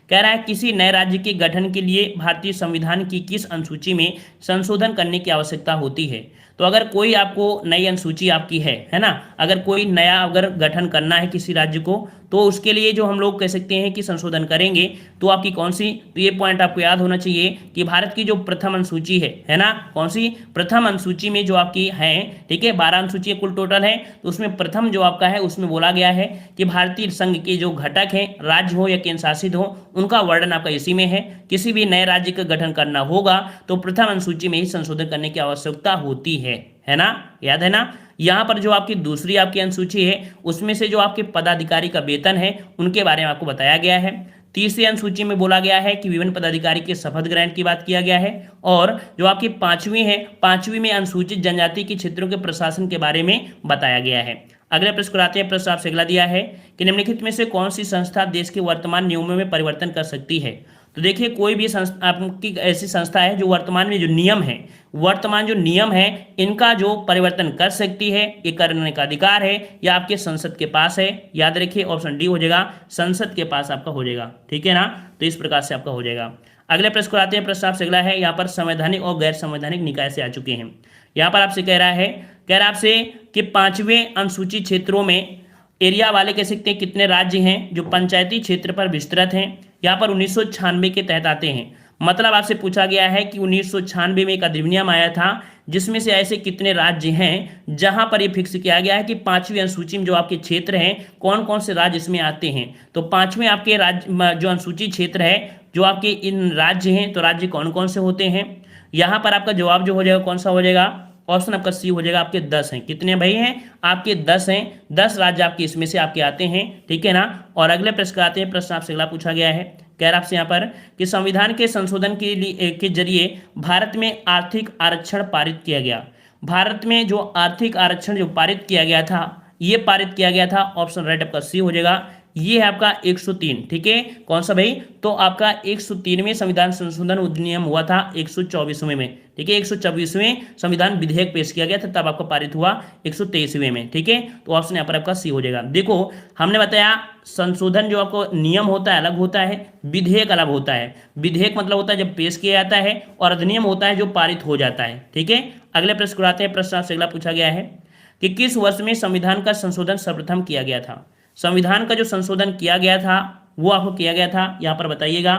A: कह रहा है किसी नए राज्य के गठन के लिए भारतीय संविधान की किस अनुसूची में संशोधन करने की आवश्यकता होती है? तो अगर कोई आपको नई अनुसूची आपकी है ना, अगर कोई नया अगर गठन करना है किसी राज्य को, तो उसके लिए जो हम लोग कह सकते हैं कि संशोधन करेंगे, तो आपकी कौन सी? तो ये पॉइंट आपको याद होना चाहिए कि भारत की जो प्रथम अनुसूची है ना, कौन सी? प्रथम अनुसूची में जो आपकी है, ठीक है, 12 अनुसूची कुल टोटल है, तो उसमें प्रथम जो आपका है उसमें बोला गया है कि भारतीय संघ के जो घटक हैं, राज्य हो या केंद्र शासित हो, उनका वर्णन आपका इसी में है। किसी भी नए राज्य का गठन करना होगा तो प्रथम अनुसूची में ही संशोधन करने की आवश्यकता होती है ना, याद है ना। यहाँ पर जो आपकी दूसरी आपकी अनुसूची है उसमें से जो आपके पदाधिकारी का वेतन है उनके बारे में आपको बताया गया है। तीसरी अनुसूची में बोला गया है कि विभिन्न पदाधिकारी के शपथ ग्रहण की बात किया गया है। और जो आपकी पांचवी है, पांचवी में अनुसूचित जनजाति के क्षेत्रों के प्रशासन के बारे में बताया गया है। अगले प्रश्न को आते हैं। प्रश्न आपसे अगला दिया है कि निम्नलिखित में से कौन सी संस्था देश के वर्तमान नियमों में परिवर्तन कर सकती है? तो देखिए, कोई भी संस्था आपकी ऐसी संस्था है जो वर्तमान में जो नियम है, वर्तमान जो नियम है इनका जो परिवर्तन कर सकती है, ये करने का अधिकार है या आपके संसद के पास है। याद रखिए, ऑप्शन डी हो जाएगा, संसद के पास आपका हो जाएगा। ठीक है ना, तो इस प्रकार से आपका हो जाएगा। अगले प्रश्न को आते हैं। प्रश्न आपसे अगला है, यहाँ पर संवैधानिक और गैर संवैधानिक निकाय से आ चुके हैं। यहाँ पर आपसे कह रहा है आपसे कि 5वें अनुसूचित क्षेत्रों में एरिया वाले कह सकते हैं कितने राज्य हैं जो पंचायती क्षेत्र पर विस्तृत हैं? यहाँ पर 1996 के तहत आते हैं। मतलब आपसे पूछा गया है कि 1996 में एक अधिनियम आया था जिसमें से ऐसे कितने राज्य हैं जहां पर ये फिक्स किया गया है कि 5वीं अनुसूची में जो आपके क्षेत्र हैं कौन कौन से राज्य इसमें आते हैं। तो 5वें आपके राज्य जो अनुसूची क्षेत्र है जो आपके इन राज्य हैं, तो राज्य कौन कौन से होते हैं? यहाँ पर आपका जवाब जो हो जाएगा कौन सा हो जाएगा? ऑप्शन आपका सी हो जाएगा। आपके 10 हैं, कितने भाई हैं आपके 10 हैं, 10 राज्य आपके इसमें से आपके आते हैं, ठीक है ना। और अगले प्रश्न आते हैं, प्रश्न आपसे अगला पूछा गया है, कह रहा आपसे यहाँ पर कि संविधान के संशोधन के जरिए भारत में आर्थिक आरक्षण पारित किया गया। भारत में जो आर्थिक आरक्षण जो पारित किया गया था, ये पारित किया गया था, ऑप्शन राइट आपका सी हो जाएगा। ये है आपका 103, ठीक है, कौन सा भाई, तो आपका 103वें संविधान संशोधन अधिनियम हुआ था 124वें में, ठीक है, 124वें संविधान विधेयक पेश किया गया था, तब आपका पारित हुआ 123वें में, ठीक है। तो ऑप्शन यहाँ पर आपका सी हो जाएगा। देखो हमने बताया संशोधन जो आपको नियम होता है अलग होता है, विधेयक अलग होता है। विधेयक मतलब होता है जब पेश किया जाता है, और अधिनियम होता है जो पारित हो जाता है, ठीक है। अगले प्रश्न को आते हैं, प्रश्न आपसे अगला पूछा गया है कि किस वर्ष में संविधान का संशोधन सर्वप्रथम किया गया था। संविधान का जो संशोधन किया गया था वो आपको किया गया था, यहाँ पर बताइएगा।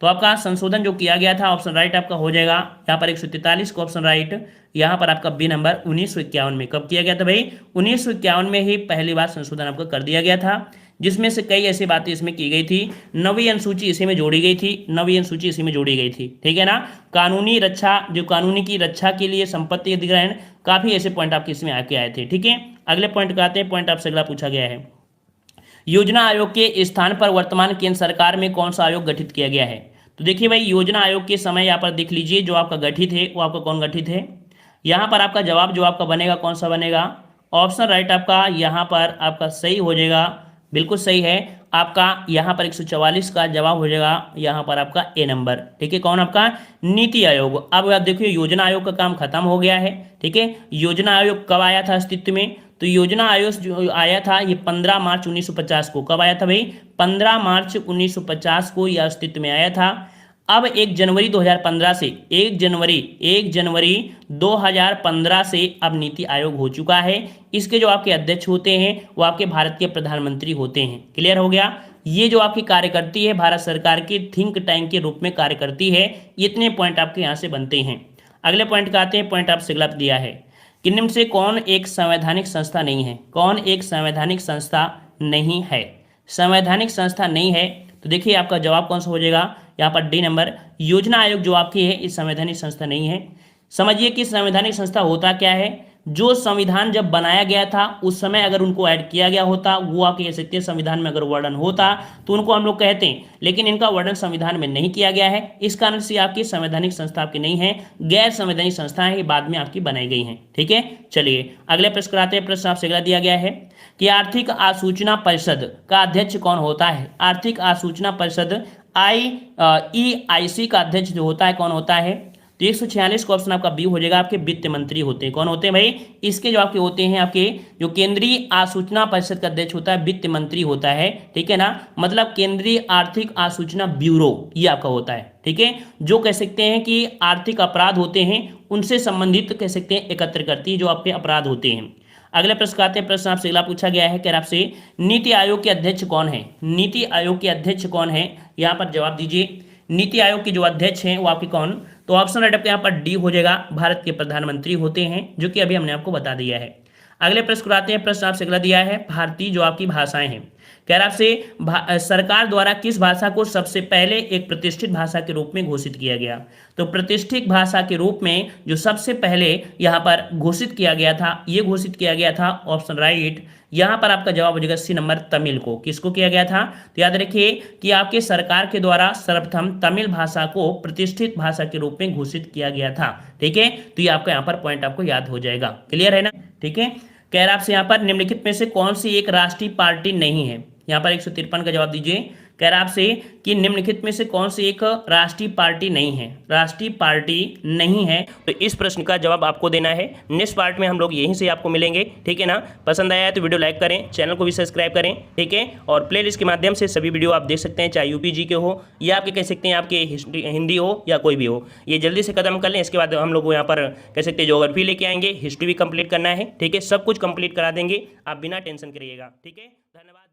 A: तो आपका संशोधन जो किया गया था, ऑप्शन राइट आपका हो जाएगा यहाँ पर 143 का ऑप्शन राइट, यहाँ पर आपका बी नंबर 1951 में। कब किया गया था भाई, 1951 में ही पहली बार संशोधन आपका कर दिया गया था, जिसमें से कई ऐसी बातें इसमें की गई थी। नवीं अनुसूची इसी में जोड़ी गई थी, नवीं अनुसूची इसी में जोड़ी गई थी, ठीक है ना। कानूनी रक्षा, जो कानूनी की रक्षा के लिए संपत्ति अधिग्रहण, काफी ऐसे पॉइंट आपके इसमें आके आए थे, ठीक है। अगले पॉइंट का आते हैं, पॉइंट आपसे अगला पूछा गया है, योजना आयोग के स्थान पर वर्तमान केंद्र सरकार में कौन सा आयोग गठित किया गया है। तो देखिए भाई योजना आयोग के समय यहाँ पर देख लीजिए जो आपका गठित है वो आपका कौन गठित है। यहाँ पर आपका जवाब जो आपका बनेगा कौन सा बनेगा, ऑप्शन राइट आपका यहाँ पर आपका सही हो जाएगा, बिल्कुल सही है आपका। यहाँ पर 144 का जवाब हो जाएगा यहाँ पर आपका ए नंबर, ठीक है। कौन आपका, नीति आयोग। अब आप देखिए योजना आयोग का काम खत्म हो गया है, ठीक है। योजना आयोग कब आया था अस्तित्व में, तो योजना आयोग जो आया था ये 15 मार्च 1950 को। कब आया था भाई, 15 मार्च 1950 को यह अस्तित्व में आया था। अब 1 जनवरी 2015 से 1 जनवरी 2015 से अब नीति आयोग हो चुका है। इसके जो आपके अध्यक्ष होते हैं वो आपके भारत के प्रधानमंत्री होते हैं। क्लियर हो गया। ये जो आपकी कार्य करती है भारत सरकार की थिंक टैंक के रूप में कार्य करती है। इतने पॉइंट आपके यहाँ से बनते हैं। अगले पॉइंट का आते हैं, पॉइंट आपसे अगला दिया है कि निम्न से कौन एक संवैधानिक संस्था नहीं है। कौन एक संवैधानिक संस्था नहीं है, संवैधानिक संस्था नहीं है। तो देखिए आपका जवाब कौन सा हो जाएगा, यहाँ पर डी नंबर। योजना आयोग जो आपकी है इस संवैधानिक संस्था नहीं है। समझिए कि संवैधानिक संस्था होता क्या है, जो संविधान जब बनाया गया था उस समय अगर उनको ऐड किया गया होता, वो आप कह सकते हैं संविधान में अगर वर्णन होता तो उनको हम लोग कहते हैं, लेकिन इनका वर्णन संविधान में नहीं किया गया है। इस कारण से आपकी संवैधानिक संस्था आपकी नहीं है, गैर संवैधानिक संस्थाएं ही बाद में आपकी बनाई गई हैं, ठीक है। चलिए अगले प्रश्न कराते हैं। प्रश्न आपसे अगला दिया गया है कि आर्थिक आसूचना परिषद का अध्यक्ष कौन होता है। आर्थिक आसूचना परिषद EIC का अध्यक्ष जो होता है कौन होता है, तो 146 का ऑप्शन आपका बी हो जाएगा। आपके वित्त मंत्री होते हैं। कौन होते हैं भाई, इसके जो आपके होते हैं आपके जो केंद्रीय आसूचना परिषद का अध्यक्ष होता है वित्त मंत्री होता है, ठीक है ना। मतलब केंद्रीय आर्थिक आसूचना ब्यूरो ये आपका होता है, ठीक है। जो कह सकते हैं कि आर्थिक अपराध होते हैं उनसे संबंधित कह सकते हैं एकत्र करती है जो आपके अपराध होते हैं। अगले प्रश्न का आते हैं। प्रश्न आपसे अगला पूछा गया है कि आपसे नीति आयोग के अध्यक्ष कौन है। नीति आयोग के अध्यक्ष कौन है, यहाँ पर जवाब दीजिए। नीति आयोग के जो अध्यक्ष हैं वो आपके कौन, तो ऑप्शन राइट आपके यहाँ पर डी हो जाएगा। भारत के प्रधानमंत्री होते हैं, जो कि अभी हमने आपको बता दिया है। अगले प्रश्न को आते हैं। प्रश्न आपसे अगला दिया है भारतीय जो आपकी भाषाएं हैं, कह रहा आपसे सरकार द्वारा किस भाषा को सबसे पहले एक प्रतिष्ठित भाषा के रूप में घोषित किया गया। तो प्रतिष्ठित भाषा के रूप में जो सबसे पहले यहाँ पर घोषित किया गया था, ये घोषित किया गया था ऑप्शन राइट, यहाँ पर आपका जवाब हो जाएगा सी नंबर तमिल को। किसको किया गया था, तो याद रखिए कि आपके सरकार के द्वारा सर्वप्रथम तमिल भाषा को प्रतिष्ठित भाषा के रूप में घोषित किया गया था, ठीक है। तो ये आपका यहाँ पर पॉइंट आपको याद हो जाएगा। क्लियर है ना, ठीक है। कह रहा आपसे यहाँ पर निम्नलिखित में से कौन सी एक राष्ट्रीय पार्टी नहीं है। यहाँ पर 153 का जवाब दीजिए। कह रहा आपसे कि निम्नलिखित में से कौन सी एक राष्ट्रीय पार्टी नहीं है, राष्ट्रीय पार्टी नहीं है। तो इस प्रश्न का जवाब आपको देना है। नेक्स्ट पार्ट में हम लोग यहीं से आपको मिलेंगे, ठीक है ना। पसंद आया है तो वीडियो लाइक करें, चैनल को भी सब्सक्राइब करें, ठीक है। और प्लेलिस्ट के माध्यम से सभी वीडियो आप देख सकते हैं, चाहे UPG के हो या आपके कह सकते हैं आपके हिंदी हो या कोई भी हो। ये जल्दी से खत्म कर लें, इसके बाद हम लोग यहाँ पर कह सकते हैं ज्योग्राफी लेके आएंगे, हिस्ट्री भी कंप्लीट करना है, ठीक है। सब कुछ कंप्लीट करा देंगे, आप बिना टेंशन करिएगा, ठीक है। धन्यवाद।